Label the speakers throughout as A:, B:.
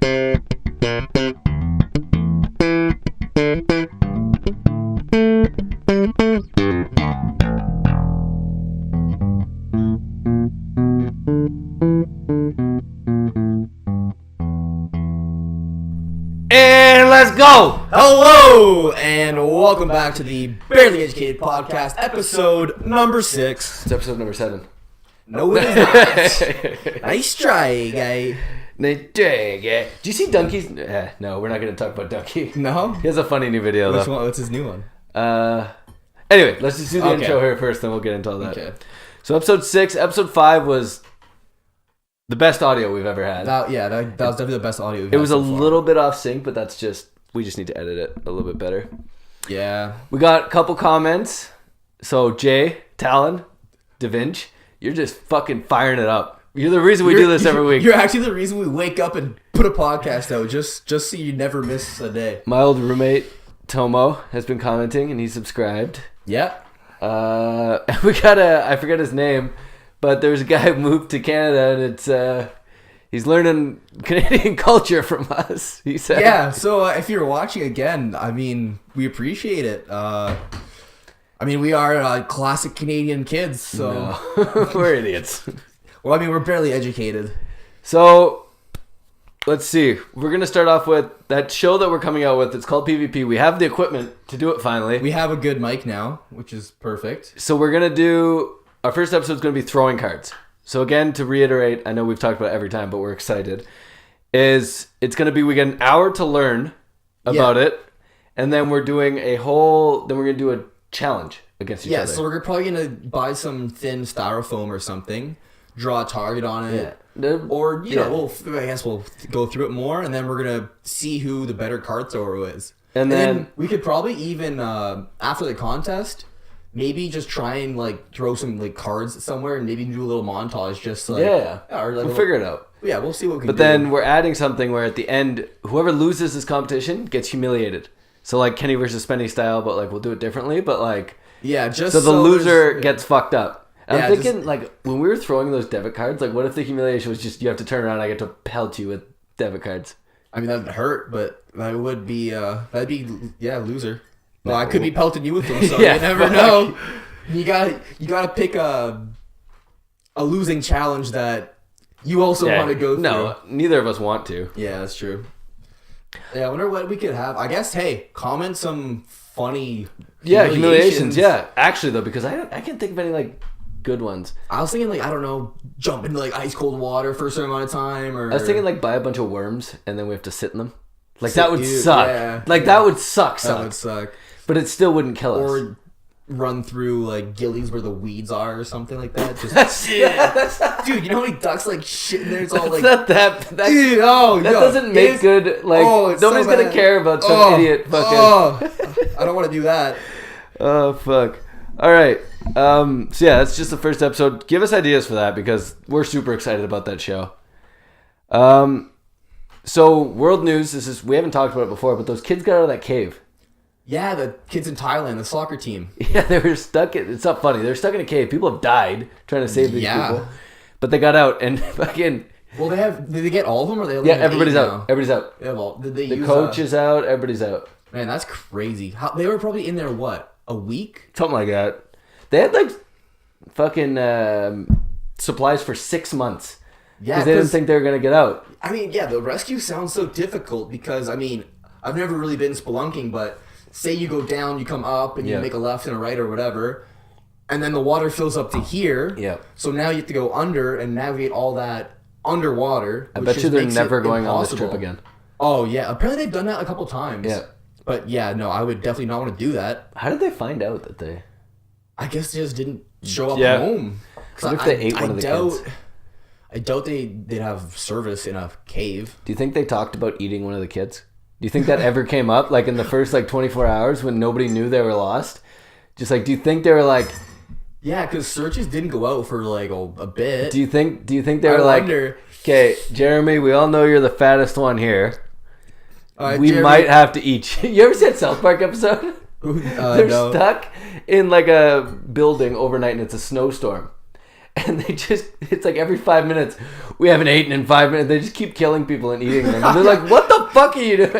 A: And let's go!
B: Hello, and welcome back to the Barely Educated Podcast, episode number 6.
A: It's episode number 7.
B: No, it is not. Nice try, guy.
A: Do you see Donkey's? No, we're not going to talk about Donkey.
B: No?
A: He has a funny new video,
B: Which
A: though.
B: one? What's his new one?
A: Anyway, let's just do the
B: Okay.
A: intro here first, then we'll get into all that.
B: Okay.
A: So episode 6, episode 5 was the best audio we've ever had.
B: That was definitely the best audio we've
A: It
B: had
A: was
B: so
A: a
B: far.
A: little bit off sync, but we just need to edit it a little bit better.
B: Yeah.
A: We got a couple comments. So Jay, Talon, Da Vinci, you're just fucking firing it up. You're the reason we do this every week.
B: You're actually the reason we wake up and put a podcast out, just so you never miss a day.
A: My old roommate, Tomo, has been commenting and he subscribed.
B: Yeah.
A: We got I forget his name, but there's a guy who moved to Canada and it's, he's learning Canadian culture from us, he said.
B: Yeah, so if you're watching again, I mean, we appreciate it. We are classic Canadian kids, so...
A: No. We're idiots.
B: Well, I mean, we're barely educated.
A: So, let's see. We're going to start off with that show that we're coming out with. It's called PvP. We have the equipment to do it finally.
B: We have a good mic now, which is perfect.
A: So we're going to do... Our first episode is going to be throwing cards. So again, to reiterate, I know we've talked about it every time, but we're excited, it's going to be, we get an hour to learn about it, and then we're doing we're going to do a challenge against each other.
B: Yeah, so we're probably going to buy some thin styrofoam or something, draw a target on it, or, I guess we'll go through it more, and then we're going to see who the better card thrower is. And then we could probably even, after the contest... Maybe just try and throw some cards somewhere and maybe do a little montage just
A: we'll figure it out.
B: Yeah, we'll see what we can do.
A: But then we're adding something where at the end, whoever loses this competition gets humiliated. So Kenny versus Spenny style, but we'll do it differently. But
B: just
A: so the loser gets fucked up. And I'm thinking when we were throwing those debit cards, what if the humiliation was just you have to turn around and I get to pelt you with debit cards?
B: I mean, that'd hurt, but that would be loser. Well, I could be pelting you with them, so you never know. You gotta pick a losing challenge that you also want to go through.
A: No, neither of us want to.
B: Yeah, that's true. Yeah, I wonder what we could have. I guess, comment some funny
A: humiliations. Yeah, actually though, because I can't think of any good ones.
B: I was thinking I don't know, jump into ice cold water for a certain amount of time, or
A: I was thinking buy a bunch of worms and then we have to sit in them. That would suck.
B: Yeah,
A: that would suck.
B: That would suck.
A: But it still wouldn't kill us.
B: Or run through gillies where the weeds are or something like that. Dude, you know how many ducks shit in there? It's all
A: not that.
B: Dude,
A: that doesn't make good. Nobody's
B: so
A: gonna care about some idiot fucking.
B: I don't want to do that.
A: Oh fuck! All right. So yeah, that's just the first episode. Give us ideas for that because we're super excited about that show. So world news. We haven't talked about it before, but those kids got out of that cave.
B: Yeah, the kids in Thailand, the soccer team.
A: Yeah, they were stuck it's not funny. They were stuck in a cave. People have died trying to save these people. But they got out and fucking...
B: Well, did they get all of them or they only have
A: everybody's
B: 8
A: out.
B: now?
A: Everybody's out.
B: Yeah, well,
A: the coach is out. Everybody's out.
B: Man, that's crazy. They were probably in there, a week?
A: Something like that. They had fucking supplies for 6 months. Yeah, because they didn't think they were going to get out.
B: I mean, the rescue sounds so difficult because, I've never really been spelunking, but... Say you go down, you come up, and you make a left and a right or whatever, and then the water fills up to here. Yeah. So now you have to go under and navigate all that underwater.
A: I bet you they're never going on this trip again.
B: Oh, yeah. Apparently they've done that a couple times. Yeah. But, no, I would definitely not want to do that.
A: How did they find out that they...
B: I guess they just didn't show up home.
A: What if they ate one of the kids?
B: I doubt they'd have service in a cave.
A: Do you think they talked about eating one of the kids? Do you think that ever came up, in the first 24 hours when nobody knew they were lost? Just do you think they were
B: Yeah, because searches didn't go out for a bit.
A: Do you think they were okay, Jeremy, we all know you're the fattest one here. We Jeremy, might have to eat you. You ever see that South Park episode? They're stuck in a building overnight and it's a snowstorm. and it's like every 5 minutes we haven't eaten in 5 minutes. They just keep killing people and eating them. And they're like, what the fuck are you doing?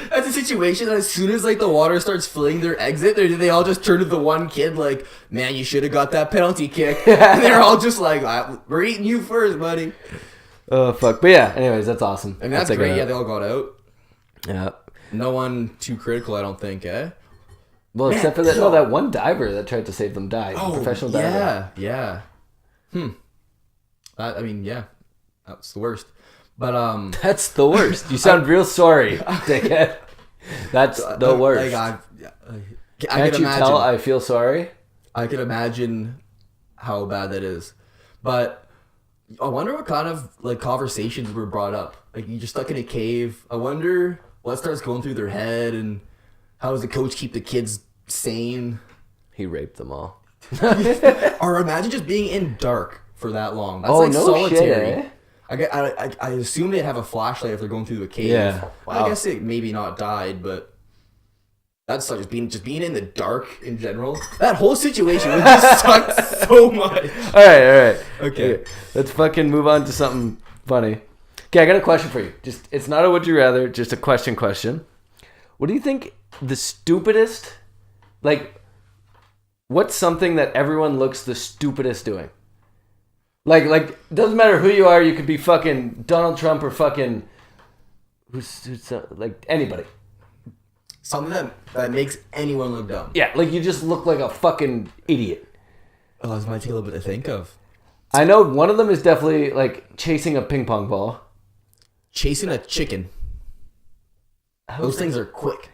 B: That's a situation that as soon as like the water starts filling their exit, they all just turn to the one kid like, man, you should have got that penalty kick. And they're all just like, we're eating you first, buddy.
A: Oh, fuck. But yeah, anyways, that's awesome.
B: And that's great. Yeah, they all got out.
A: Yeah.
B: No one too critical, I don't think, eh?
A: Well, man, except for that one diver that tried to save them died.
B: Oh,
A: professional diver.
B: Yeah. I mean, yeah. That's the worst. But
A: that's the worst. You sound real sorry, dickhead. That's the worst. Can't you tell I feel sorry?
B: I can imagine how bad that is. But I wonder what kind of like conversations were brought up. Like you're just stuck in a cave. I wonder what starts going through their head and how does the coach keep the kids sane?
A: He raped them all.
B: Or imagine just being in dark for that long. That's
A: solitary.
B: Shit, eh? I assume they'd have a flashlight if they're going through a cave.
A: Yeah.
B: Wow. I guess it maybe not died, but that's just being in the dark in general. That whole situation would just suck so much.
A: All right.
B: Okay.
A: Let's fucking move on to something funny. Okay, I got a question for you. It's not a would you rather, just a question. What do you think the stupidest, like, what's something that everyone looks the stupidest doing? Like doesn't matter who you are, you could be fucking Donald Trump or fucking who's like anybody.
B: Something that makes anyone look dumb.
A: Yeah, like you just look like a fucking idiot.
B: Oh, this might take a little bit to think of.
A: I know one of them is definitely like chasing a ping pong ball.
B: Chasing a chicken. Those things are quick.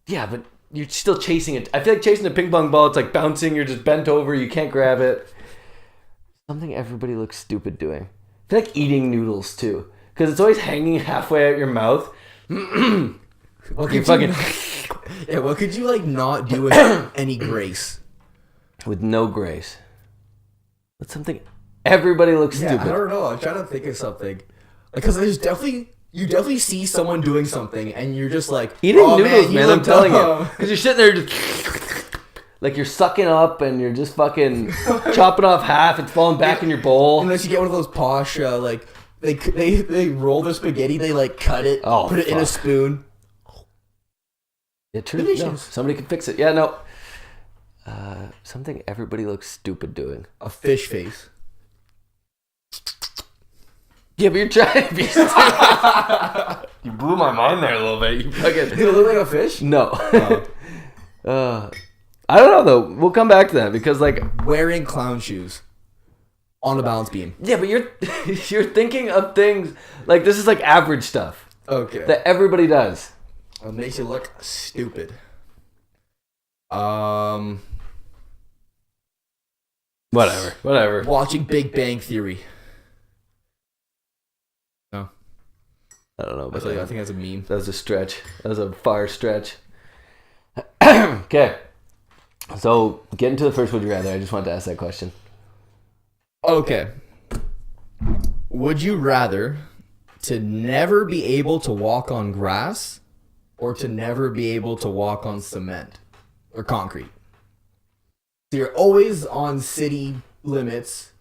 A: Yeah, but you're still chasing it. I feel like chasing a ping pong ball, it's like bouncing, you're just bent over, you can't grab it. Something everybody looks stupid doing. I feel like eating noodles too. Because it's always hanging halfway out your mouth.
B: What could you like not do with any grace?
A: With no grace. What's something everybody looks stupid?
B: I don't know. I'm trying to think of something. Because you definitely see someone doing something and you're just like
A: eating noodles, man, I'm telling you. Because you're sitting there just like you're sucking up and you're just fucking chopping off half. It's falling back in your bowl.
B: Unless you get one of those posh like they roll their spaghetti, they like cut it, put it in a spoon.
A: Yeah, true. No, somebody can fix it. Yeah, no. Something everybody looks stupid doing.
B: A fish face.
A: Yeah, but you're trying to be stupid. You blew my mind there a little bit. You fucking...
B: Did it look like a fish?
A: No. I don't know though. We'll come back to that because like
B: wearing clown shoes on a balance beam.
A: Yeah, but you're thinking of things like this is like average stuff.
B: Okay.
A: That everybody does.
B: It makes you look stupid.
A: Whatever.
B: Watching Big Bang Theory. No.
A: I don't know. But
B: I think that's a meme.
A: That was a stretch. That was a far stretch. Okay. So, getting to the first would you rather, I just wanted to ask that question.
B: Okay. Would you rather to never be able to walk on grass or to never be able to walk on cement or concrete? So you're always on city limits,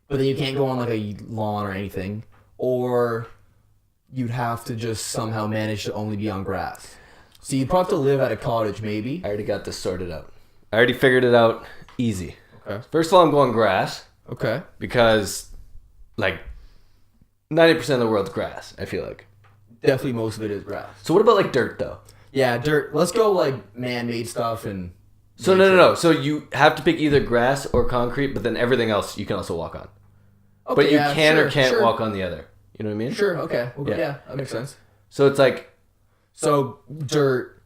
B: but then you can't go on like a lawn or anything, or you'd have to just somehow manage to only be on grass. So you'd probably have to live at a cottage maybe.
A: I already got this sorted out. I already figured it out easy.
B: Okay.
A: First of all, I'm going grass.
B: Okay.
A: Because like 90% of the world's grass, I feel like.
B: Definitely most of it is grass.
A: So what about like dirt though?
B: Yeah, dirt. Let's go like man-made stuff and...
A: So no. So you have to pick either grass or concrete, but then everything else you can also walk on. Okay, but you can't walk on the other. You know what I mean?
B: Sure, okay. Well, yeah, that makes sense.
A: So it's like...
B: So dirt...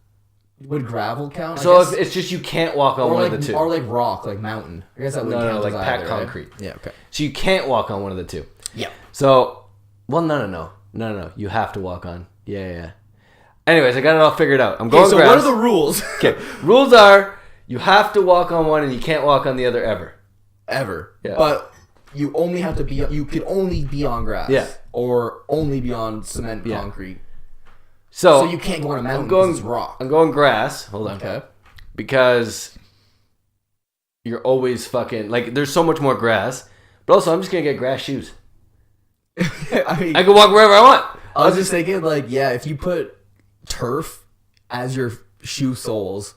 B: Would gravel count?
A: So if it's just you can't walk on one of the two.
B: Or like rock, like mountain. I guess that would count.
A: No, like packed
B: either,
A: concrete.
B: Right? Yeah, okay.
A: So you can't walk on one of the two.
B: Yeah.
A: So, well, no. You have to walk on. Yeah. Anyways, I got it all figured out. I'm going grass.
B: So what are the rules?
A: Okay. Rules are you have to walk on one and you can't walk on the other ever.
B: Ever.
A: Yeah.
B: But you only have to be... You could only be on grass.
A: Yeah.
B: Or only be on cement concrete.
A: So
B: you can't go on a mountain because it's rock.
A: I'm going grass. Hold on.
B: Okay.
A: Because you're always fucking like. There's so much more grass, but also I'm just gonna get grass shoes.
B: I mean,
A: I can walk wherever I want.
B: I was just thinking, like, yeah, if you put turf as your shoe soles,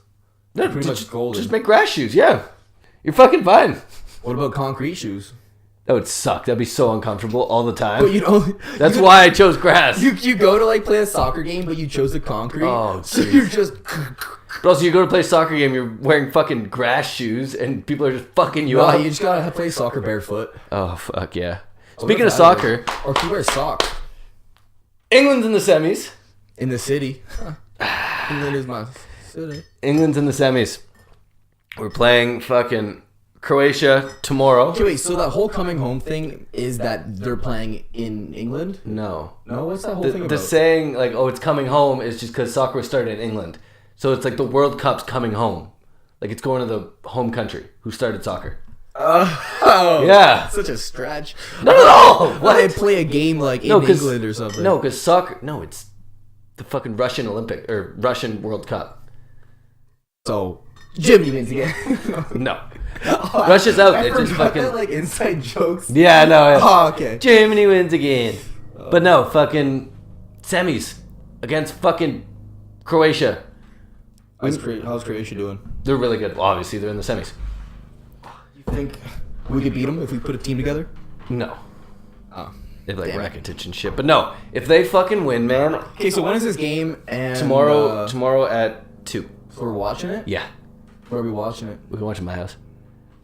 A: No,
B: pretty much golden.
A: Just make grass shoes. Yeah, you're fucking fine.
B: What about concrete shoes?
A: That would suck. That'd be so uncomfortable all the time.
B: But you know,
A: That's why I chose grass.
B: you go to like play a soccer game, but you chose the concrete.
A: Oh,
B: so
A: jeez.
B: you're just.
A: But also, you go to play a soccer game, you're wearing fucking grass shoes, and people are just fucking you
B: No,
A: up.
B: you just gotta play soccer barefoot.
A: Oh, fuck yeah.
B: What
A: Speaking
B: if
A: of
B: that
A: soccer,
B: is? Or can you wear socks
A: England's in the semis.
B: in the city? England is my city.
A: England's in the semis. We're playing fucking Croatia tomorrow.
B: Okay, wait, so that whole coming home thing is that they're playing in England?
A: No.
B: No, what's that whole thing about?
A: The saying, like, oh, it's coming home is just because soccer was started in England. So it's like the World Cup's coming home. Like, it's going to the home country who started soccer.
B: Oh,
A: Yeah.
B: such a stretch.
A: Not at all.
B: Why they play a game like in England or something?
A: No, because soccer... No, it's the fucking Russian Olympic... Or Russian World Cup.
B: So, Jimmy wins again.
A: No. Russia's out.
B: I
A: It's just
B: forgot
A: fucking...
B: that, like, inside jokes.
A: Yeah, no. Yeah.
B: Oh, okay.
A: Germany wins again. But no, fucking semis against fucking Croatia.
B: How's Croatia doing?
A: They're really good. Well, obviously, they're in the semis.
B: You think we could beat them if we put a team together?
A: No.
B: Oh.
A: They have like
B: Damn it.
A: Rakitic and shit. But no, if they fucking win, man,
B: Okay, so when is this game? And
A: tomorrow at 2.
B: So we're watching it?
A: Yeah.
B: Where are we watching it?
A: We can watch it at my house.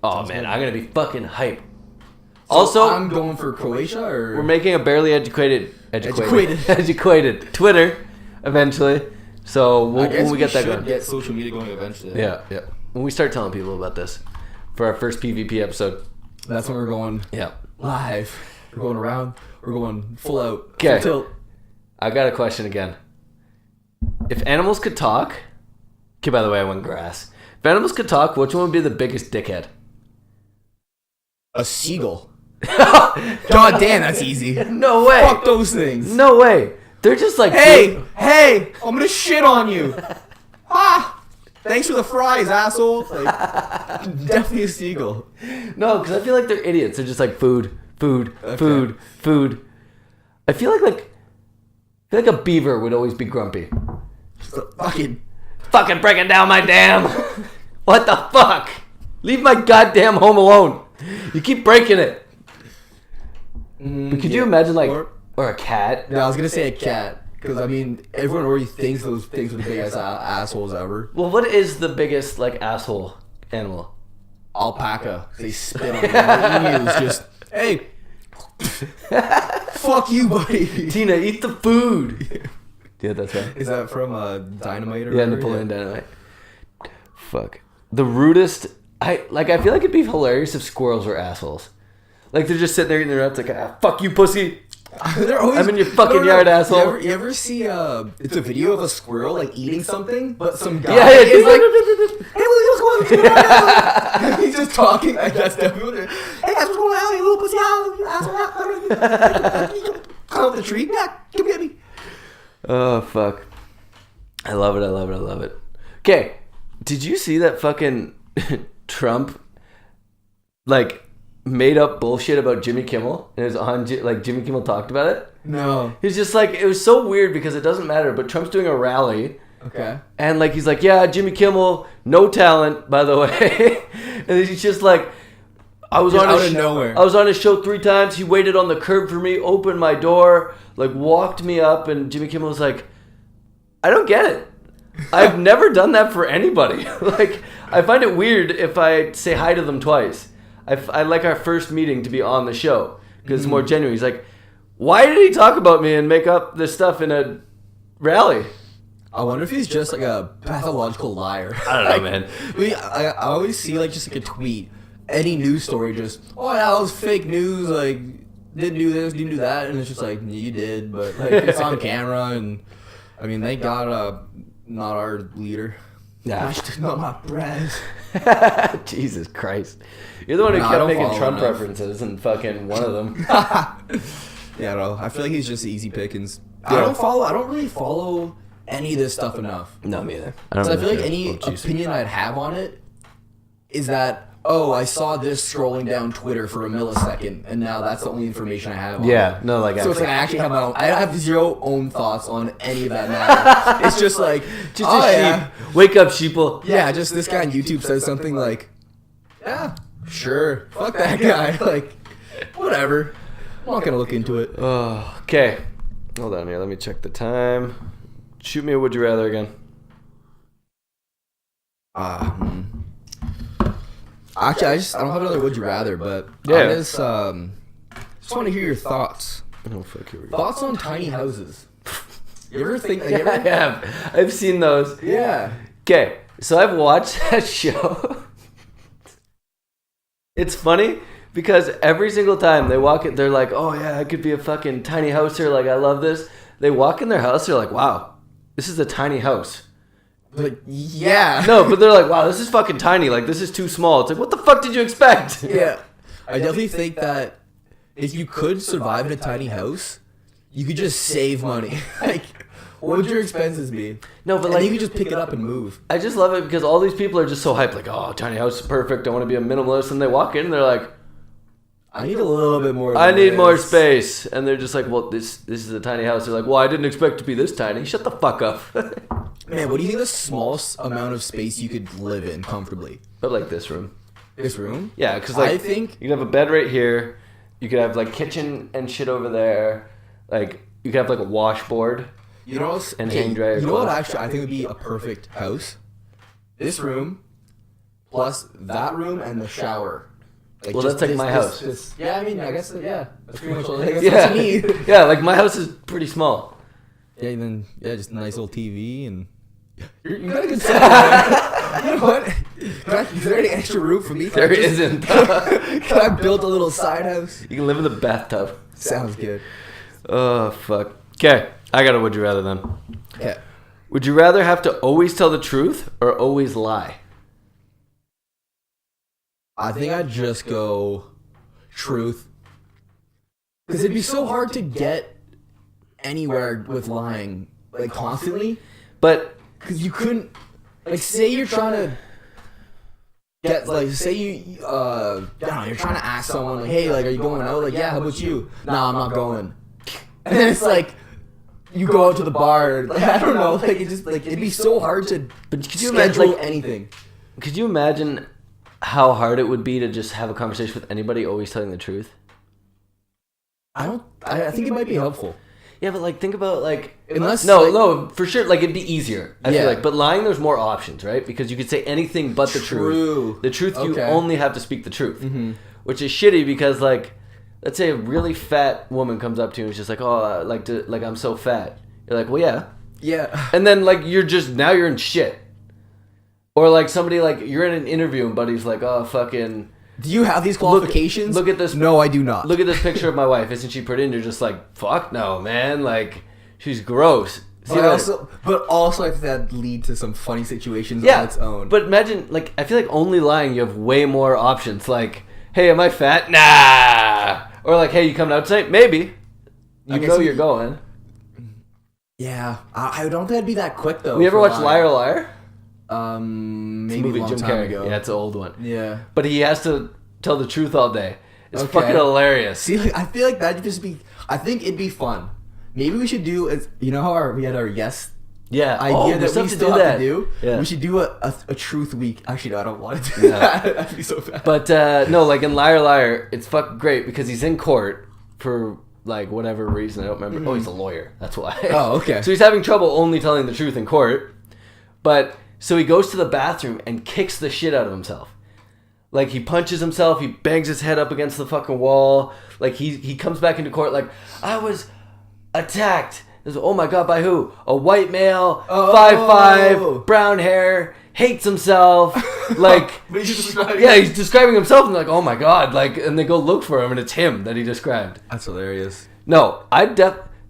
A: Oh, man, I'm going to be fucking hype.
B: So
A: Also,
B: I'm going for Croatia, or
A: we're making a barely educated
B: Educated.
A: Twitter eventually. So
B: I guess
A: when we get that
B: should
A: going.
B: get social media going eventually.
A: Yeah. When we start telling people about this for our first PvP episode.
B: That's when we're going
A: Yeah.
B: live. We're going around. We're going full out.
A: Okay.
B: Full tilt.
A: I got a question again. If animals could talk... Okay, by the way, I went grass. If animals could talk, which one would be the biggest dickhead?
B: A seagull. God damn, that's easy.
A: No way.
B: Fuck those things.
A: No way. They're just like...
B: Hey, I'm gonna shit on you. Thanks for the fries, asshole. Like, definitely a seagull.
A: No, because I feel like they're idiots. They're just like food.
B: Okay.
A: Food. I feel like a beaver would always be grumpy. Fucking breaking down my dam. What the fuck? Leave my goddamn home alone. You keep breaking it. But could you imagine like... Or a cat?
B: Yeah, I was gonna say a cat. Because, I mean, everyone already thinks those things are the biggest assholes ever.
A: Well, what is the biggest, like, asshole animal?
B: Alpaca. They spit on you. Emus just, hey. Fuck you, buddy.
A: Tina, eat the food. Yeah, that's right.
B: Is that from Dynamite or
A: Yeah,
B: whatever?
A: Napoleon Dynamite. Fuck. The rudest... I feel like it'd be hilarious if squirrels were assholes. Like, they're just sitting there eating their nuts like, fuck you, pussy.
B: They're always,
A: I'm in your fucking yard, asshole.
B: You ever see it's a video of a squirrel like eating something, but some guy
A: Yeah.
B: is like, hey, what's going on? He's just talking. Like, that's definitely what hey guys, what's going on? You little pussy, asshole. Climb up the tree. Yeah, come get me.
A: Oh, fuck. I love it. Okay, did you see that fucking Trump, like, made up bullshit about Jimmy Kimmel? And it was on, like, Jimmy Kimmel talked about it?
B: No.
A: He's just like, it was so weird because it doesn't matter, but Trump's doing a rally.
B: Okay.
A: And, like, he's like, yeah, Jimmy Kimmel, no talent, by the way. And he's just like, I was
B: Just
A: on
B: out
A: his
B: of nowhere.
A: I was on his show 3 times. He waited on the curb for me, opened my door, like, walked me up, and Jimmy Kimmel was like, I don't get it. I've never done that for anybody. Like, I find it weird if I say hi to them twice. I like our first meeting to be on the show because it's more genuine. He's like, why did he talk about me and make up this stuff in a rally?
B: I wonder if he's just like a pathological liar.
A: I don't know, man.
B: I always see like just like a tweet, any news story, just that was fake news. Like didn't do this, didn't do that, and it's just like you did, but like it's on camera, and I mean they got not our leader.
A: Yeah.
B: Not my bread.
A: Jesus Christ. You're the one who
B: No, I
A: kept
B: don't
A: making
B: follow
A: Trump
B: enough.
A: references and fucking one of them.
B: Yeah, no, I feel like he's just easy pickings.
A: Yeah.
B: I don't really follow any of this stuff enough.
A: No, me either.
B: So I feel like any opinion I'd have on it is that oh, I saw this scrolling down Twitter for a millisecond, and now that's the only information I have on
A: Yeah,
B: it.
A: no, like
B: So it's like I actually have my own. I have zero own thoughts on any of that matter. It's just like,
A: just
B: oh,
A: a sheep.
B: yeah.
A: Wake up, sheeple.
B: Yeah, just this guy on YouTube says something like, yeah, sure, fuck that guy. Like, whatever. I'm not gonna look into it.
A: Oh, okay. Hold on here. Let me check the time. Shoot me a would you rather again.
B: Actually, I don't have another would you rather, but
A: Yeah.
B: I just want to hear your thoughts.
A: Oh, fuck, here we go.
B: Thoughts on tiny houses. You ever think? Like,
A: Yeah, I have. I've seen those.
B: Yeah.
A: Okay, so I've watched that show. It's funny because every single time they walk in, they're like, oh yeah, I could be a fucking tiny house here. Like, I love this. They walk in their house, they're like, wow, this is a tiny house.
B: Like, yeah.
A: No, but they're like, wow, this is fucking tiny. Like, this is too small. It's like, what the fuck did you expect?
B: Yeah. I definitely think that if you could survive in a tiny house, you could just save money. Like, what would your expenses be?
A: No, but
B: And
A: like,
B: you could just pick it up and move.
A: I just love it because all these people are just so hyped. Like, oh, tiny house is perfect. I want to be a minimalist. And they walk in and they're like,
B: I need a little bit more.
A: I
B: than
A: need more
B: this.
A: space. And they're just like, well, this is a tiny house. They're like, well, I didn't expect it to be this tiny. Shut the fuck up.
B: Man, what do you think the smallest amount of space you could live in comfortably?
A: But like this room.
B: This room?
A: Yeah, because like
B: I think
A: you could have a bed right here. You could have like kitchen and shit over there. Like you could have like a washboard.
B: you know
A: And hang dry your
B: You know what?
A: clothes.
B: Actually, I think would be a perfect house. This room, plus that room and the shower.
A: Well, that's like my house.
B: Yeah, I mean, I guess yeah. That's pretty much all. I guess
A: Yeah,
B: that's what you need.
A: yeah. Like my house is pretty small.
B: Yeah, and then just a nice little TV and. You got a good setup. You know what? Is there any extra room for me?
A: There isn't.
B: Can I build a little side house?
A: You can live in the bathtub.
B: Sounds good.
A: Oh fuck. Okay, I got a would you rather then.
B: Yeah.
A: Would you rather have to always tell the truth or always lie?
B: I think I'd just go truth. Because it'd be so hard to get anywhere with lying, like constantly.
A: But
B: Because you couldn't, like, say you're trying to get, like, say you, I don't know, you're trying to ask someone, like, hey, like, are you going out? Like, yeah, how about you? Nah, I'm not going. And then it's like, you go out to the bar, like, I don't know, like, it just, like, it'd be so hard to
A: could you
B: schedule
A: imagine, like,
B: anything.
A: could you imagine how hard it would be to just have a conversation with anybody always telling the truth?
B: I think it might be helpful.
A: Yeah, but like think about like
B: Unless,
A: no,
B: like-
A: no, for sure. Like it'd be easier. I
B: Yeah.
A: feel like, but lying, there's more options, right? Because you could say anything but the
B: True.
A: truth. The truth, you
B: Okay.
A: only have to speak the truth, which is shitty because like, let's say a really fat woman comes up to you and is just like, oh, I like to like I'm so fat. You're like, well, yeah,
B: Yeah.
A: and then like you're in shit. Or like somebody like you're in an interview and buddy's like, oh, fucking.
B: Do you have these qualifications?
A: Look at this.
B: No, I do not.
A: Look at this picture of my wife. Isn't she pretty? And you're just like, fuck no, man. Like, she's gross. See,
B: But also, I think that lead to some funny situations
A: yeah,
B: on its own.
A: but imagine, like, I feel like only lying, you have way more options. Like, hey, am I fat? Nah. Or like, hey, you coming out tonight? Maybe. You know you're going.
B: Yeah, I don't think I'd be that quick though.
A: You ever
B: for
A: watch
B: lying.
A: Liar Liar?
B: Maybe
A: Movie
B: a long
A: Jim
B: time
A: Carrey.
B: ago.
A: Yeah, it's an old one.
B: Yeah.
A: But he has to tell the truth all day. It's
B: Okay.
A: fucking hilarious.
B: See, like, I feel like that'd just be. I think it'd be fun. Maybe we should do. You know how we had our yes
A: Yeah.
B: idea that we still have to do.
A: Yeah.
B: We should do a truth week. Actually, no, I don't want to do that. That'd be so bad.
A: But no, like in Liar Liar, it's fucking great because he's in court for like whatever reason. I don't remember. Oh, he's a lawyer. That's why.
B: Oh, okay.
A: So he's having trouble only telling the truth in court. But so he goes to the bathroom and kicks the shit out of himself. Like he punches himself. He bangs his head up against the fucking wall. Like he comes back into court like, I was attacked. Oh my god, by who? A white male, 5'5", brown hair, hates himself. Like,
B: But he's just describing.
A: yeah, he's describing himself and like, oh my god, like, and they go look for him and it's him that he described.
B: That's hilarious.
A: No,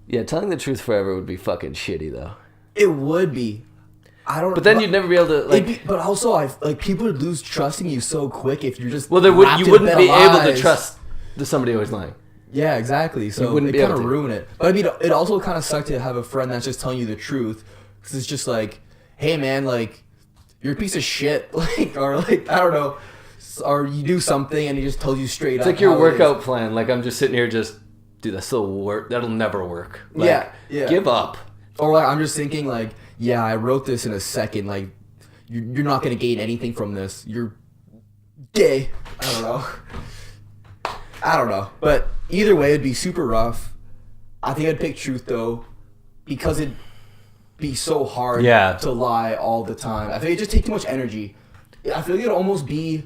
A: yeah, telling the truth forever would be fucking shitty though.
B: It would be. I don't.
A: But then you'd never be able to like.
B: but also, like people would lose trust in you so quick if you're just.
A: Well, you
B: wrapped in a
A: wouldn't
B: bed
A: be
B: of
A: able to
B: lies.
A: trust somebody always lying.
B: Yeah, exactly. So
A: wouldn't
B: it
A: be
B: kind
A: able
B: of
A: to.
B: ruin it. But I mean, it also kind of sucked to have a friend that's just telling you the truth, because it's just like, hey man, like you're a piece of shit, like or like I don't know, or you do something and he just tells you straight up.
A: It's like your workout plan. Like I'm just sitting here just, dude, that'll never work. Like,
B: yeah.
A: Give up.
B: Or like I'm just thinking like, yeah, I wrote this in a second. Like you're not gonna gain anything from this. You're gay. I don't know. But either way, it'd be super rough. I think I'd pick truth though, because it'd be so hard to lie all the time. I think it'd just take too much energy. I feel like it'd almost be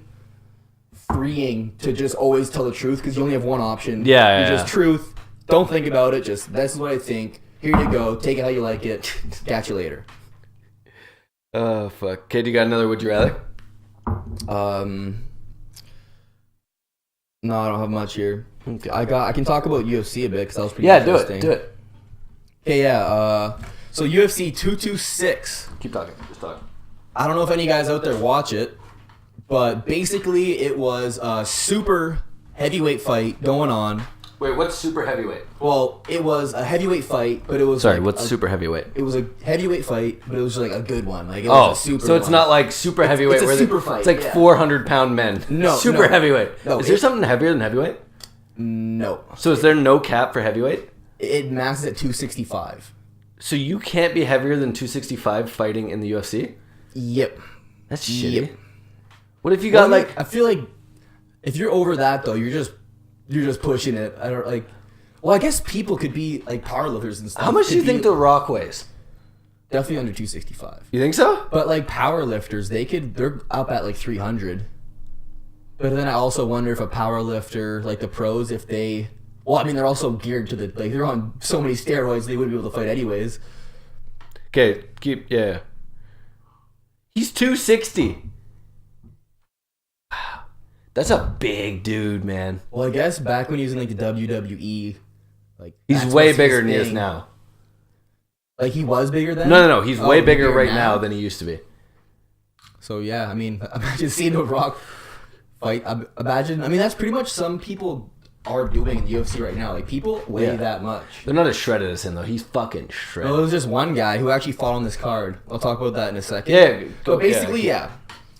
B: freeing to just always tell the truth because you only have one option. Just truth. Don't think about it. Just this is what I think. Here you go. Take it how you like it. Catch you later.
A: Oh fuck. Okay, do you got another? Would you rather?
B: No, I don't have much here. Okay. I can talk about UFC a bit because that was pretty interesting.
A: Do it.
B: Okay, yeah. So UFC 226.
A: Keep talking. Just talk.
B: I don't know if any guys out there watch it, but basically it was a super heavyweight fight going on.
A: Wait, what's super heavyweight?
B: Well, it was a heavyweight fight, but it was
A: what's super heavyweight?
B: It was a heavyweight fight, but it was like a good one. Like it was a super
A: so it's
B: one.
A: Not like super heavyweight.
B: It's a super fight.
A: It's like 400-pound men.
B: No,
A: super heavyweight.
B: No,
A: is there something heavier than heavyweight?
B: No.
A: So is there no cap for heavyweight?
B: It maxes at 265.
A: So you can't be heavier than 265 fighting in the UFC?
B: Yep.
A: That's shitty. Yep. What if you got
B: I feel like if you're over that though, you're just pushing it. I don't like. Well, I guess people could be like powerlifters and stuff.
A: How much do you think The Rock weighs?
B: Definitely under 265.
A: You think so?
B: But like powerlifters, they're up at like 300. But then I also wonder if a powerlifter, like the pros, if they, well, I mean, they're also geared to they're on so many steroids, they wouldn't be able to fight anyways.
A: Okay, He's 260. Wow. That's a big dude, man.
B: Well, I guess back when he was in like the WWE, like
A: he's way bigger than he is now.
B: Like he was bigger then?
A: No. He's way bigger right now than he used to be.
B: So yeah, I mean, imagine seeing The Rock fight. Imagine. I mean, that's pretty much some people are doing in the UFC right now. Like people weigh that much.
A: They're not as shredded as him though. He's fucking shredded.
B: Well, there was just one guy who actually fought on this card. I'll talk about that in a second.
A: Yeah.
B: But basically, yeah.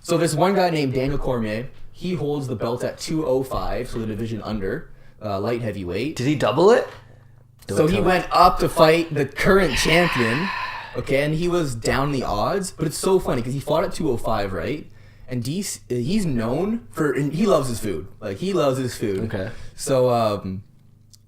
B: So this one guy named Daniel Cormier, he holds the belt at 205, so the division under, light heavyweight.
A: Did he double it?
B: So he went up to fight the current champion. Okay, and he was down the odds, but it's so funny because he fought at 205, right? And he's known for, and he loves his food. Like he loves his food.
A: Okay.
B: So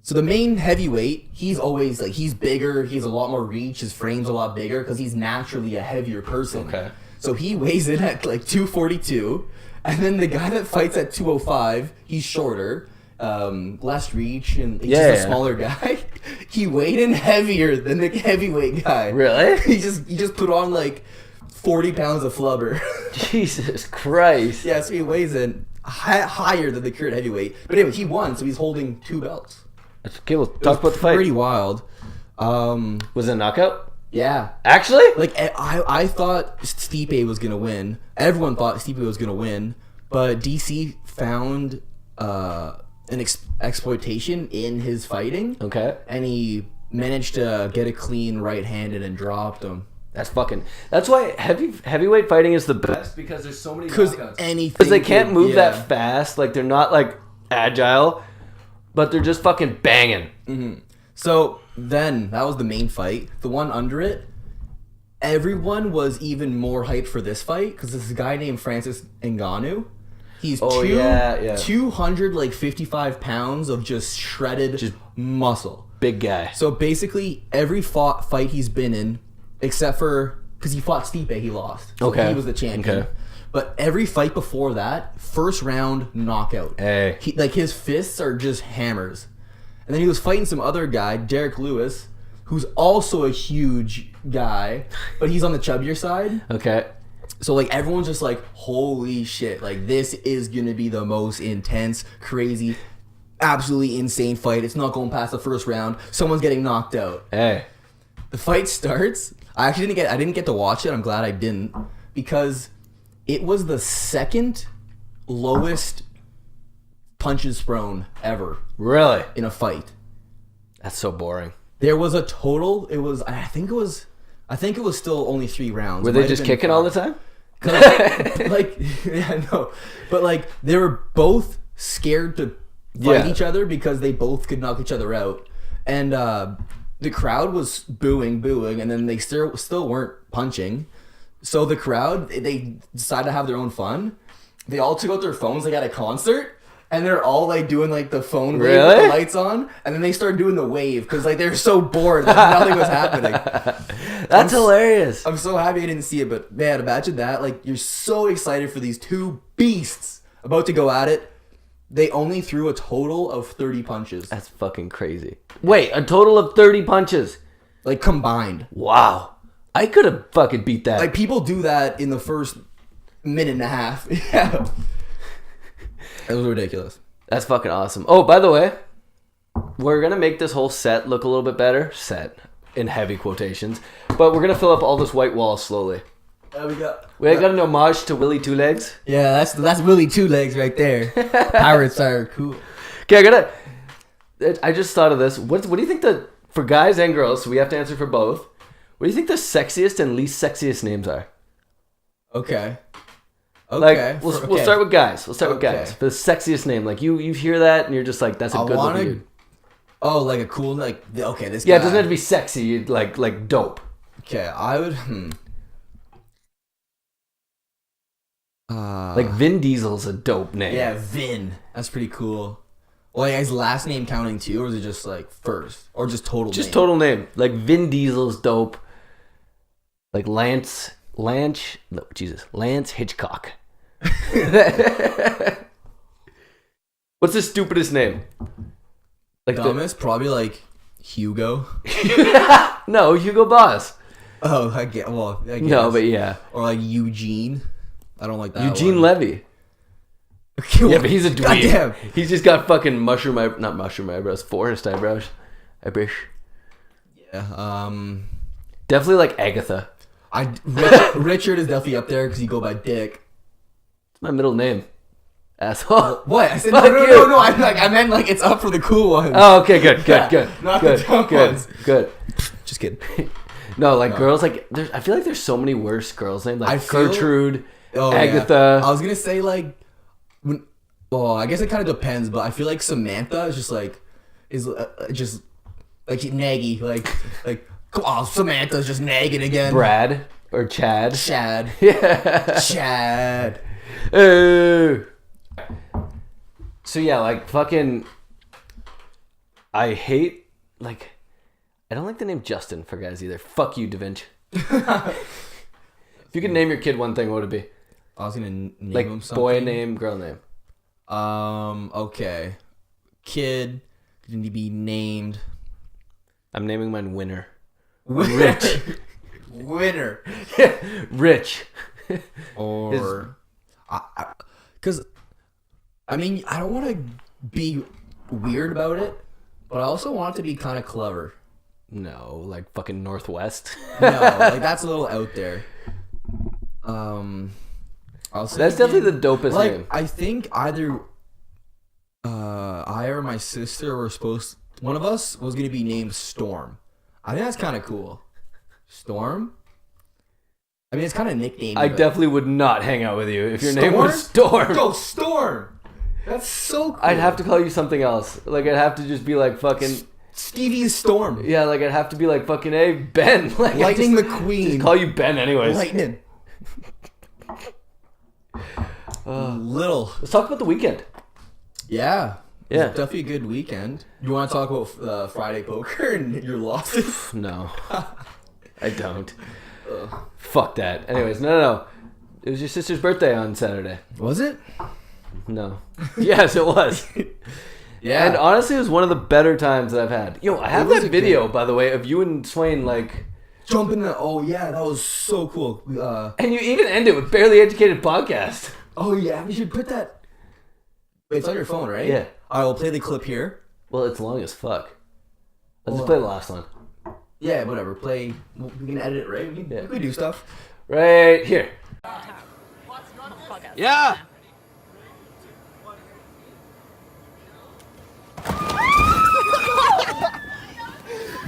B: so the main heavyweight, he's always like he's bigger. He has a lot more reach. His frame's a lot bigger because he's naturally a heavier person.
A: Okay.
B: So he weighs in at like 242, and then the guy that fights at 205, he's shorter, less reach, and he's just a smaller guy. He weighed in heavier than the heavyweight guy.
A: Really?
B: He just put on like 40 pounds of flubber.
A: Jesus Christ.
B: Yeah, so he weighs in higher than the current heavyweight. But anyway, he won, so he's holding 2 belts.
A: Okay, we'll talk about the fight.
B: Pretty wild.
A: Was it a knockout?
B: Yeah.
A: Actually?
B: Like, I thought Stipe was going to win. Everyone thought Stipe was going to win. But DC found an exploitation in his fighting.
A: Okay.
B: And he managed to get a clean right-handed and dropped him.
A: That's why heavyweight fighting is the best because there's so many knockouts. Because they can't move that fast. Like, they're not, like, agile, but they're just fucking banging.
B: Mm-hmm. So then that was the main fight. The one under it, everyone was even more hyped for this fight because this guy named Francis Ngannou. He's 255 pounds of just shredded muscle.
A: Big guy.
B: So basically, every fight he's been in, except for because he fought Stipe, he lost. So he was the champion. Okay. But every fight before that, first round knockout.
A: Hey.
B: His fists are just hammers. And then he was fighting some other guy, Derek Lewis, who's also a huge guy, but he's on the chubbier side.
A: Okay.
B: So, like, everyone's just like, holy shit. Like, this is going to be the most intense, crazy, absolutely insane fight. It's not going past the first round. Someone's getting knocked out.
A: Hey.
B: The fight starts. I didn't get to watch it. I'm glad I didn't. Because it was the second lowest punches thrown ever.
A: Really?
B: In a fight.
A: That's so boring.
B: There was a total. I think it was still only 3 rounds.
A: Were they just kicking all the time?
B: Like, yeah, no. But, like, they were both scared to fight each other because they both could knock each other out. And the crowd was booing, and then they still weren't punching. So the crowd, they decided to have their own fun. They all took out their phones like at a concert. And they're all like doing like the phone wave with the lights on, and then they started doing the wave because like they're so bored that nothing was happening.
A: That's hilarious.
B: I'm so happy I didn't see it, but man, imagine that. Like you're so excited for these two beasts about to go at it. They only threw a total of 30 punches.
A: That's fucking crazy. Wait, a total of 30 punches,
B: like combined.
A: Wow, I could have fucking beat that.
B: Like people do that in the first minute and a half. Yeah. It was ridiculous.
A: That's fucking awesome. Oh, by the way, we're going to make this whole set look a little bit better. Set, in heavy quotations. But we're going to fill up all this white wall slowly.
B: We got
A: an homage to Willie Two Legs.
B: Yeah, that's Willie Two Legs right there. Pirates are cool.
A: Okay, I just thought of this. What do you think for guys and girls, so we have to answer for both. What do you think the sexiest and least sexiest names are?
B: Okay.
A: Like we'll start with guys. We'll start with guys. The sexiest name, like you hear that and you're just like, that's a good looking dude.
B: Oh, like a cool this guy.
A: Yeah, it doesn't have to be sexy. You'd like dope.
B: Okay, I would.
A: Like Vin Diesel's a dope name.
B: Yeah, Vin. That's pretty cool. Well, like, is last name counting too, or is it just like first, or just total? Just name?
A: Total name. Like Vin Diesel's dope. Like Lance Hitchcock. What's the stupidest name?
B: Like dumbest? Probably like Hugo.
A: No, Hugo Boss.
B: Oh, I guess.
A: No, but yeah.
B: Or like Eugene. I don't like that.
A: Eugene Levy. Yeah, but he's a dweeb.
B: Goddamn.
A: He's just got fucking forest eyebrows.
B: Yeah.
A: Definitely like Agatha.
B: Richard is definitely up there because you go by Dick.
A: It's my middle name. Asshole.
B: What? I said no. I meant like it's up for the cool ones.
A: Oh, okay, good.
B: Not the dumb ones.
A: Good.
B: Just kidding.
A: No, girls like I feel like there's so many worse girls named like Gertrude, Agatha.
B: Yeah. I was gonna say like, I guess it kind of depends, but I feel like Samantha is just like naggy, like. Come on, Samantha's just nagging again.
A: Brad or Chad?
B: Chad.
A: Yeah.
B: Chad.
A: So yeah, like fucking. I hate I don't like the name Justin for guys either. Fuck you, Da Vinci. If you could name your kid one thing, what would it be?
B: I was gonna name him something.
A: Boy name, girl name.
B: Okay. Kid going to be named.
A: I'm naming mine Winner.
B: Rich. Winner.
A: Rich.
B: Or because I don't want to be weird about it, but I also want it to be kind of clever.
A: No, like fucking Northwest.
B: No, like that's a little out there.
A: That's definitely the dopest name.
B: I think either I or my sister were one of us was gonna be named Storm. I think that's kind of cool. Storm? I mean, it's kind of nickname.
A: I definitely would not hang out with you if your name was Storm.
B: Go Storm! That's so cool.
A: I'd have to call you something else. Like, I'd have to just be like fucking...
B: Stevie Storm.
A: Yeah, like, I'd have to be like fucking, hey, Ben. Like,
B: Lightning McQueen.
A: Just call you Ben anyways.
B: Lightning. Little.
A: Let's talk about the weekend.
B: Yeah.
A: Yeah.
B: It's definitely a good weekend. You want to talk about Friday poker and your losses?
A: No. I don't. Fuck that. Anyways, no. It was your sister's birthday on Saturday.
B: Was it?
A: No. Yes, it was.
B: Yeah.
A: And honestly, it was one of the better times that I've had. Yo, I have that video, by the way, of you and Swain, like...
B: Jumping the... Oh, yeah, that was so cool.
A: And you even end it with Barely Educated Podcast.
B: Oh, yeah, we should put that... Wait, it's on your phone, right?
A: Yeah.
B: Alright, we'll play the clip here.
A: Well, it's long as fuck. Let's just play the last one.
B: Yeah, whatever. We can edit it, right? We can do stuff.
A: Right here.
C: Yeah!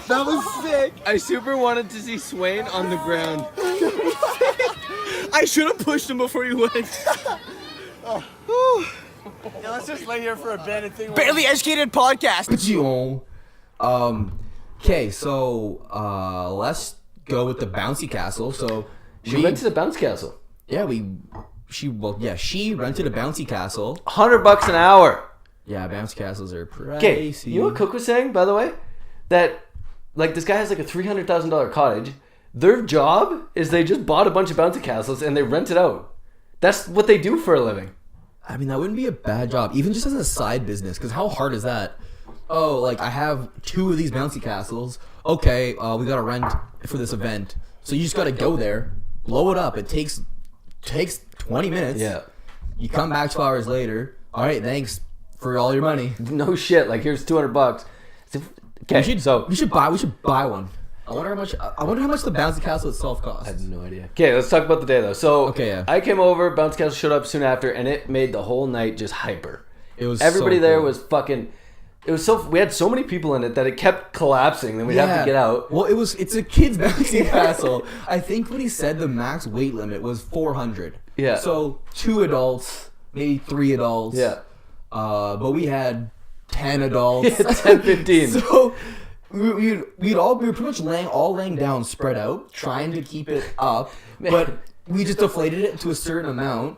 C: That was sick!
A: I super wanted to see Swain on the ground.
C: I should have pushed him before you went.
D: Yeah, let's just lay here for a bit and think.
C: Barely educated podcast.
B: Okay, so let's go with the bouncy castle. So
A: She rented a bounce castle.
B: Yeah, she rented a bouncy castle.
A: $100 an hour.
B: Yeah, bouncy castles are pricey.
A: Okay, you know what Cook was saying, by the way? That, like, this guy has, like, a $300,000 cottage. Their job is they just bought a bunch of bouncy castles and they rent it out. That's what they do for a living.
B: I mean, that wouldn't be a bad job, even just as a side business, because how hard is that? Oh, like, I have 2 of these bouncy castles. Okay, we got to rent for this event. So you just got to go there, blow it up. It takes 20 minutes.
A: Yeah.
B: You come back 2 hours later. All right, thanks for all your money.
A: No shit. Like, here's $200. Okay,
B: we should buy one. I wonder how much the bouncy castle itself costs.
A: I have no idea. Okay, let's talk about the day though. So
B: Okay, yeah.
A: I came over, bouncy castle showed up soon after, and it made the whole night just hyper.
B: It was
A: everybody
B: so
A: there
B: cool.
A: was fucking. It was so we had so many people in it that it kept collapsing. Then we'd have to get out.
B: Well, it's a kid's bouncy castle. I think what he said the max weight limit was 400.
A: Yeah.
B: So 2 adults, maybe 3 adults.
A: Yeah.
B: But we had 10 adults.
A: Yeah, 10, 15.
B: So we were pretty much laying down, spread out, trying to keep it up, but we just deflated it to a certain amount.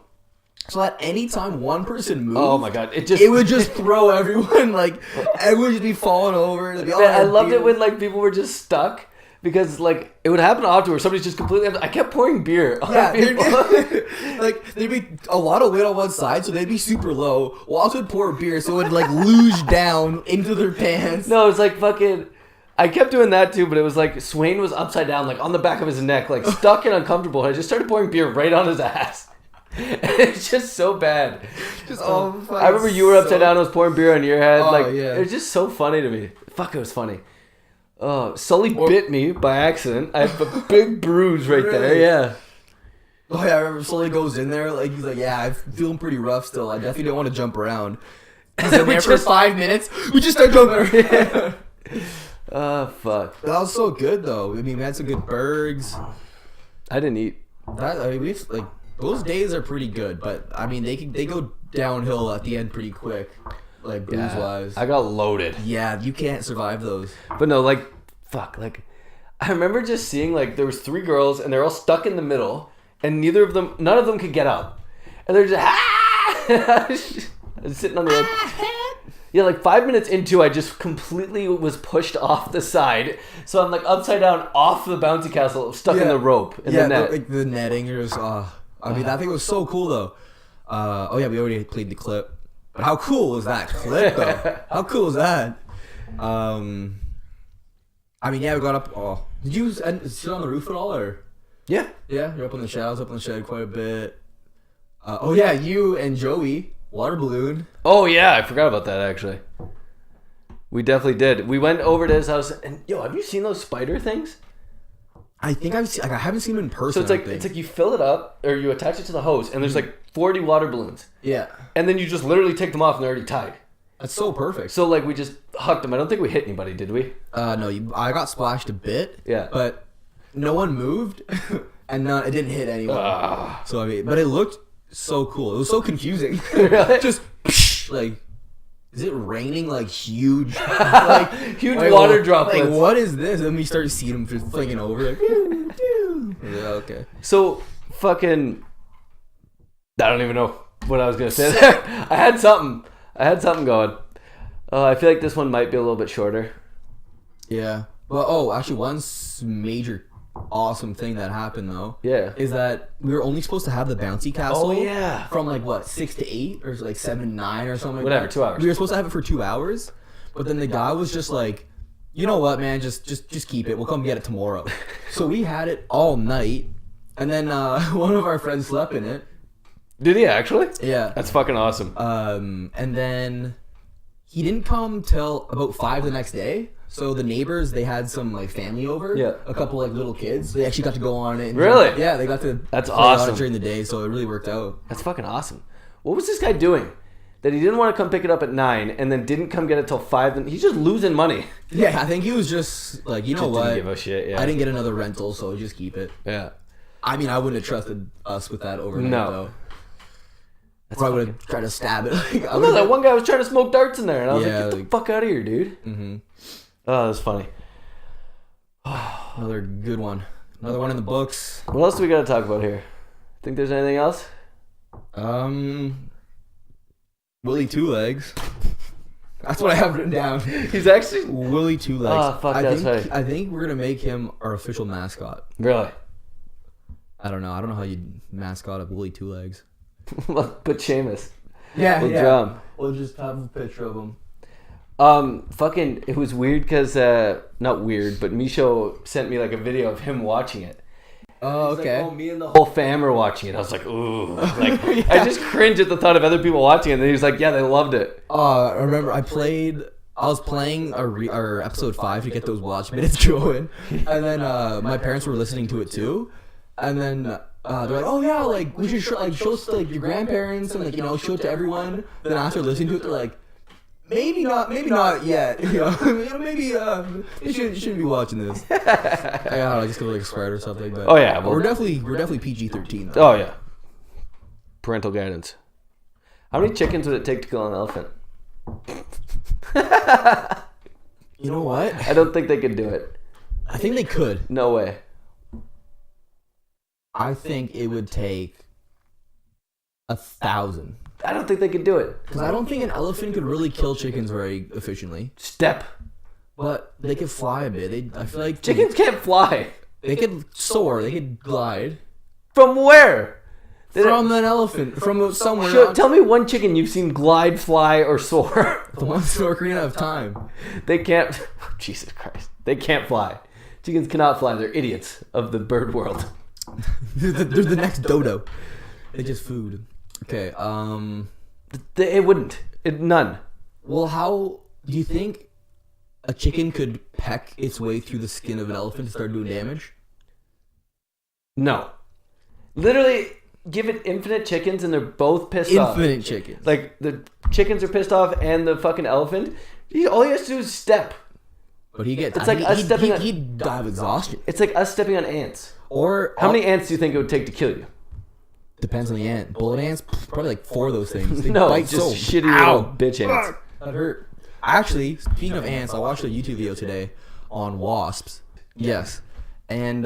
B: So at any time one person moved,
A: Oh my god! It
B: would just throw everyone, like everyone would just be falling over. They'd be all
A: I loved
B: beer.
A: it when like people were just stuck because like it would happen often where somebody's just completely. I kept pouring beer on people.
B: Like there'd be a lot of weight on one side, so they'd be super low. Walls would pour beer, so it would like luge down into their pants.
A: No, it's like fucking. I kept doing that too, but it was like Swain was upside down, like on the back of his neck, like stuck and uncomfortable. And I just started pouring beer right on his ass. It's just so bad. I remember you were upside down. I was pouring beer on your head. It was just so funny to me. Fuck, it was funny. Sully bit me by accident. I have a big bruise right there. Yeah.
B: Oh yeah, I remember Sully goes in there, like he's like, yeah, I'm feeling pretty rough still. I definitely don't want to jump around. He's in there for 5 minutes. We just start jumping around.
A: Oh fuck.
B: That was so good though. I mean, we had some good burgers.
A: I didn't eat.
B: Those days are pretty good, but I mean they go downhill at the end pretty quick, like booze wise.
A: I got loaded.
B: Yeah, you can't survive those.
A: But no, like, fuck, like, I remember just seeing like there was 3 girls and they're all stuck in the middle, and none of them could get up, and they're just I was sitting on the edge. Yeah, like 5 minutes into, I just completely was pushed off the side, so I'm like upside down off the bouncy castle, stuck in the rope in the net.
B: The netting. It was. I mean, that thing was so cool though. We already played the clip. But how cool was that clip though? How cool was that? I mean, we got up. Did you sit on the roof at all, or?
A: Yeah.
B: Yeah, you're up in the shed. I was up in the shed quite a bit. You and Joey water balloon.
A: Oh yeah, I forgot about that actually. We definitely did. We went over to his house, and have you seen those spider things?
B: I think I've seen. Like, I haven't seen them in person.
A: So it's like you fill it up, or you attach it to the hose, and there's like 40 water balloons.
B: Yeah.
A: And then you just literally take them off, and they're already tied.
B: That's so perfect.
A: So like we just hucked them. I don't think we hit anybody, did we?
B: No. I got splashed a bit.
A: Yeah.
B: But no one moved, and it didn't hit anyone. So I mean, but it looked so cool. It was so confusing.
A: Really?
B: Just like. Is it raining like huge,
A: huge water droplets?
B: Like, what is this? And we start seeing them just flinging over. Like, yeah, okay.
A: So fucking, I don't even know what I was gonna say there. I had something going. I feel like this one might be a little bit shorter.
B: Yeah. Well, actually, one major awesome thing that happened though.
A: Yeah.
B: Is that we were only supposed to have the bouncy castle.
A: Oh yeah.
B: From like what 6 to 8 or like 7 to 9 or something.
A: Whatever,
B: like that.
A: 2 hours.
B: We were supposed to have it for 2 hours, but then the guy was just like, you know what, man, just keep it. We'll come get it tomorrow. So we had it all night, and then one of our friends slept in it.
A: Did he actually?
B: Yeah.
A: That's fucking awesome.
B: And then he didn't come till about 5 the next day. So the neighbors, they had some like family over.
A: Yeah.
B: A couple like little kids. They actually got to go on it. And
A: Really?
B: Yeah, they got to.
A: That's
B: play on it
A: awesome.
B: during the day, so it really worked out.
A: That's fucking awesome. What was this guy doing? That he didn't want to come pick it up at 9 and then didn't come get it till 5. And he's just losing money.
B: Yeah, I think he was just like, you know what?
A: Didn't give a shit. Yeah.
B: I didn't get another rental, so just keep it.
A: Yeah.
B: I mean, I wouldn't have trusted us with that overnight,
A: No.
B: though. Probably would have tried to stab it. Like,
A: No, that one guy was trying to smoke darts in there, and I was
B: Yeah,
A: like, "Get the fuck out of here, dude!" Mm-hmm. Oh, that's funny.
B: Another good one. Another one in the books.
A: What else do we got to talk about here? Think there's anything else?
B: Willie Two Legs. That's what I have written down.
A: He's actually
B: Willie Two Legs.
A: Oh, fuck, that's funny.
B: I think we're gonna make him our official mascot.
A: really.
B: I don't know how you mascot a Willie Two Legs.
A: But Seamus.
B: Yeah,
A: We'll draw him.
B: We'll just have a picture of him.
A: Fucking, it was weird because, not weird, but Misho sent me like a video of him watching it.
B: Oh, okay.
A: Like, me and the whole fam are watching it. I was like, ooh. Like, I just cringe at the thought of other people watching it. And he was like, yeah, they loved it.
B: I remember I was playing our episode 5 to get those watch minutes going, and then my parents were listening to it too, and then they're like, oh yeah, like we should show it to like your grandparents and like show it to everyone. Then after listening to it, they're like, maybe not yet. Maybe you shouldn't be watching this. I don't know, just go like swear or something. But
A: Oh, yeah, well-
B: we're definitely PG-13 though.
A: Oh, yeah. Parental guidance. How many chickens would it take to kill an elephant?
B: You know what?
A: I don't think they could do it.
B: I think they could.
A: No way.
B: I think it would take 1,000.
A: I don't think they could do it.
B: Because I don't think an elephant could really kill chickens very efficiently.
A: Step.
B: But they could fly a bit. I feel like
A: Chickens can't fly.
B: they could soar. They could glide
A: From where?
B: from an elephant, from somewhere.
A: Tell me one chicken you've seen glide, fly, or soar.
B: The ones that are green out of time.
A: They can't. Jesus Christ. They can't fly. Chickens cannot fly. They're idiots of the bird world.
B: They're the next dodo. They just food. Okay.
A: It wouldn't. None.
B: Well, how do you think a chicken could peck its way through the skin of an elephant to start doing damage?
A: No. Literally, give it infinite chickens and they're both pissed off.
B: Infinite chickens.
A: Like, the chickens are pissed off and the fucking elephant. All he has to do is step.
B: But he gets.
A: It's like us stepping on-
B: He'd die of exhaustion.
A: It's like us stepping on ants.
B: Or
A: How many ants do you think it would take to kill you?
B: Depends on the ant. Bullet ants, probably like 4 of those things. They
A: No,
B: bite
A: just
B: so.
A: shitty
B: Ow!
A: little bitch ants.
B: That hurt. Actually, speaking of ants, I watched a YouTube video today on wasps. Yes. And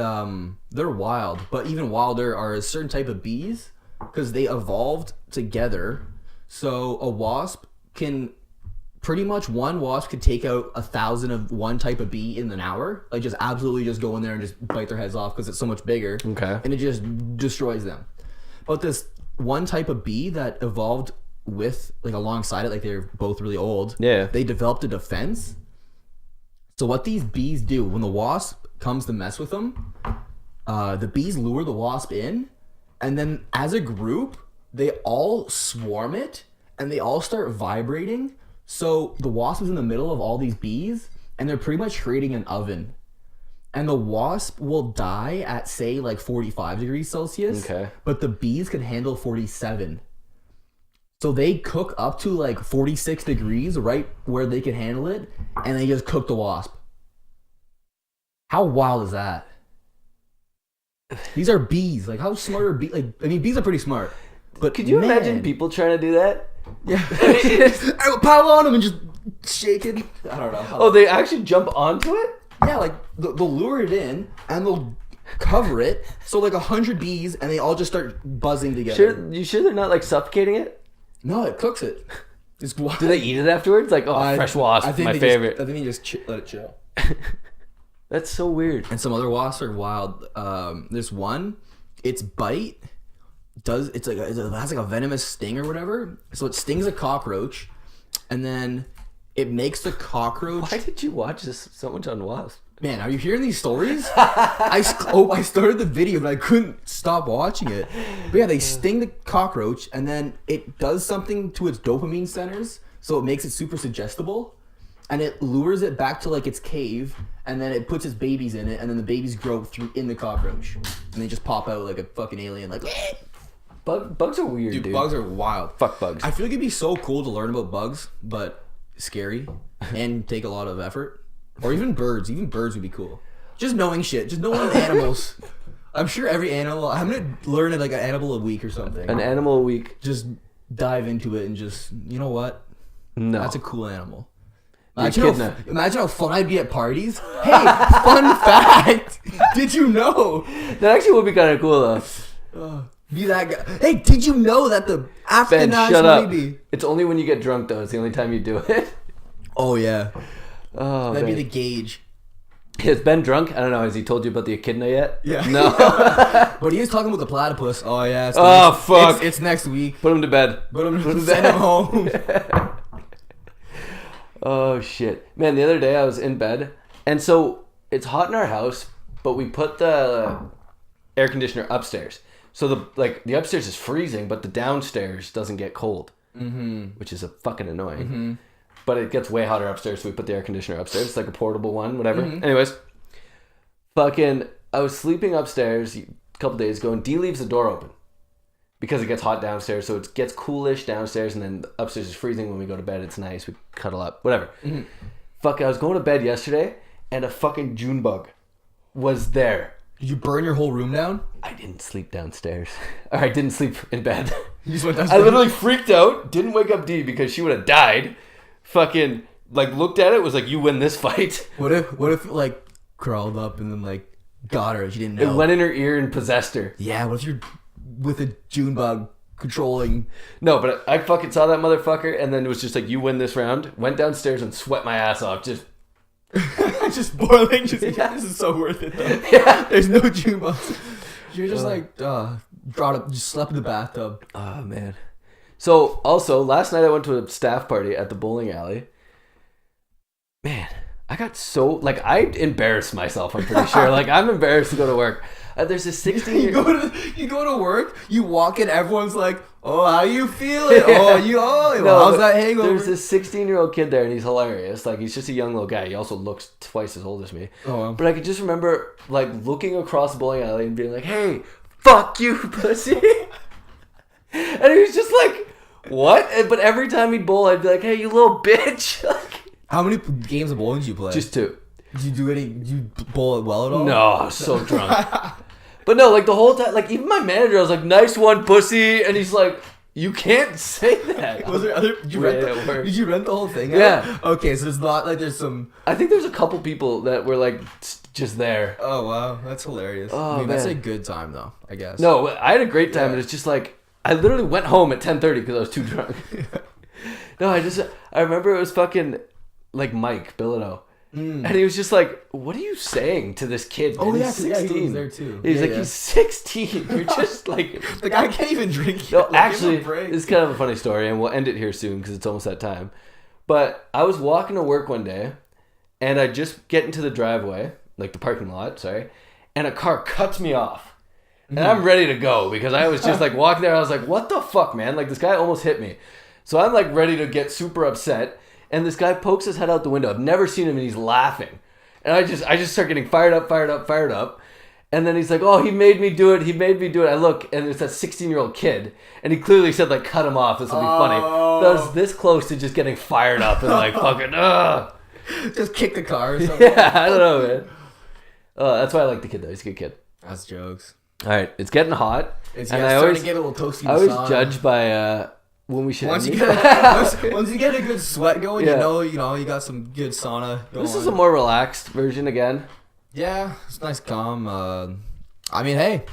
B: they're wild. But even wilder are a certain type of bees because they evolved together. So a wasp can... Pretty much one wasp could take out 1,000 of one type of bee in an hour. Like just absolutely just go in there and just bite their heads off because it's so much bigger.
A: Okay.
B: And it just destroys them. But this one type of bee that evolved with, like alongside it, like they're both really old.
A: Yeah.
B: They developed a defense. So what these bees do, when the wasp comes to mess with them, the bees lure the wasp in. And then as a group, they all swarm it. And they all start vibrating. So the wasp is in the middle of all these bees, and they're pretty much creating an oven. And the wasp will die at, say, like 45 degrees Celsius.
A: Okay.
B: But the bees can handle 47. So they cook up to like 46 degrees, right where they can handle it, and they just cook the wasp. How wild is that? These are bees. Like, how smart are bees? Like, I mean, bees are pretty smart. But
A: Could you
B: man,
A: imagine people trying to do that?
B: Yeah. I will pile on them and just shake it. I don't know.
A: Oh, they actually jump onto it?
B: Yeah, like they'll lure it in and they'll cover it. So like 100 bees and they all just start buzzing together.
A: You sure they're not like suffocating it?
B: No, it cooks it. It's wild.
A: Do they eat it afterwards? Like, fresh wasp, my favorite.
B: I think they just let it chill.
A: That's so weird.
B: And some other wasps are wild. There's one, its bite it has like a venomous sting or whatever. So it stings a cockroach, and then it makes the cockroach.
A: Why did you watch this so much on wasp?
B: Man, are you hearing these stories? I started the video, but I couldn't stop watching it. But yeah, they sting the cockroach, and then it does something to its dopamine centers, so it makes it super suggestible, and it lures it back to like its cave, and then it puts its babies in it, and then the babies grow in the cockroach, and they just pop out like a fucking alien, like.
A: Bugs are weird, dude.
B: Bugs are wild.
A: Fuck bugs.
B: I feel like it'd be so cool to learn about bugs, but scary and take a lot of effort. Or even birds. Even birds would be cool. Just knowing shit. Just knowing animals. I'm sure every animal. I'm gonna learn like an animal a week or something.
A: An animal a week.
B: Just dive into it and just, you know what?
A: No.
B: That's a cool animal.
A: Imagine
B: how fun I'd be at parties. Hey, fun fact. Did you know?
A: That actually would be kind of cool though.
B: Be that guy. Hey, did you know that the African
A: Ben, shut up.
B: baby?
A: It's only when you get drunk though. It's the only time you do it.
B: Oh yeah.
A: Oh,
B: That'd
A: Ben.
B: be the gauge.
A: Has Ben drunk? I don't know. Has he told you about the echidna yet?
B: Yeah.
A: No.
B: But he is talking about the platypus. Oh yeah.
A: Fuck.
B: It's next week.
A: Put him to bed.
B: Put him send him home.
A: Oh shit, man! The other day I was in bed, and so it's hot in our house, but we put the air conditioner upstairs. So the upstairs is freezing, but the downstairs doesn't get cold, which is fucking annoying. But it gets way hotter upstairs, so we put the air conditioner upstairs. It's like a portable one, whatever. Anyways, I was sleeping upstairs a couple days ago, and Dee leaves the door open because it gets hot downstairs, so it gets coolish downstairs, and then upstairs is freezing. When we go to bed, it's nice. We cuddle up, whatever. I was going to bed yesterday, and a fucking June bug was there.
B: Did you burn your whole room down?
A: I didn't sleep downstairs. Or I didn't sleep in bed.
B: You just went
A: I
B: downstairs?
A: literally freaked out, didn't wake up Dee because she would have died. Fucking, looked at it, was like, you win this fight.
B: What if it, like, crawled up and then, like, got her and she didn't know?
A: It went in her ear and possessed her.
B: Yeah, what if you're with a June bug controlling?
A: No, but I fucking saw that motherfucker, and then it was just like, you win this round. Went downstairs and sweat my ass off. Just
B: just boiling. This is so worth it, though.
A: Yeah.
B: There's no June bugs. You're just brought up, just slept in the bathtub.
A: Oh, man. So, also, last night I went to a staff party at the bowling alley. Man, I got so... I embarrassed myself, I'm pretty sure. I'm embarrassed to go to work. There's a 16
B: You go to work, you walk in, everyone's like, oh, how you feeling? How's that hangover?
A: There's this 16-year-old kid there, and he's hilarious. He's just a young little guy. He also looks twice as old as me.
B: Oh, wow.
A: But I could just remember, looking across the bowling alley and being like, hey, fuck you, pussy. And he was just like, what? But every time he'd bowl, I'd be like, hey, you little bitch.
B: How many games of bowling did you play?
A: Just 2.
B: Did you bowl it well at all?
A: No, I was so drunk. But no, the whole time, even my manager, I was like, nice one, pussy. And he's like, you can't say that.
B: Was there other? Did you rent the whole thing out?
A: Yeah.
B: Okay, so it's not like there's some...
A: I think there's a couple people that were just there.
B: Oh, wow. That's hilarious.
A: Oh,
B: I mean,
A: man.
B: that's a good time, though, I guess.
A: No, I had a great time, and it's just I literally went home at 10:30 because I was too drunk. No, I remember it was fucking, Mike Bilodeau. And he was just like, what are you saying to this kid?
B: Oh,
A: man?
B: yeah,
A: He's 16.
B: he was there, too.
A: He's
B: Yeah.
A: he's 16. You're just
B: The guy can't even drink.
A: No,
B: Give him
A: actually,
B: a break.
A: it's kind of a funny story, and we'll end it here soon because it's almost that time. But I was walking to work one day, and I just get into the driveway, the parking lot, sorry, and a car cuts me off. And I'm ready to go because I was just walking there. I was like, what the fuck, man? This guy almost hit me. So I'm ready to get super upset. And this guy pokes his head out the window. I've never seen him, and he's laughing. And I just start getting fired up. And then he's like, oh, he made me do it. I look, and it's that 16-year-old kid. And he clearly said, cut him off. This will be funny. But I was this close to just getting fired up and fucking, ugh.
B: Just kick the car or something.
A: Yeah, I don't know, man. Oh, that's why I like the kid, though. He's a good kid.
B: That's jokes.
A: All right, it's getting hot.
B: It's
A: and
B: starting to get a little toasty.
A: I always judge by when we should
B: once
A: end
B: you
A: it.
B: once you get a good sweat going,
A: Yeah.
B: you got some good sauna going.
A: This is a more relaxed version again.
B: Yeah, it's nice, calm. I mean, hey,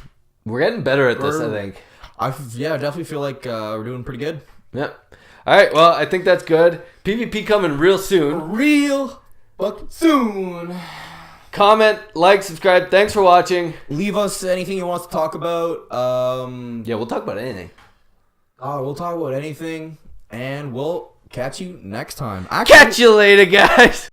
A: We're getting better at this, I think.
B: I definitely feel like we're doing pretty good.
A: Yep. All right, well, I think that's good. PvP coming real soon.
B: Real fucking soon.
A: Comment, like, subscribe. Thanks for watching.
B: Leave us anything you want us to talk about.
A: Yeah, we'll talk about anything.
B: We'll talk about anything, and we'll catch you next time.
A: Catch you later, guys.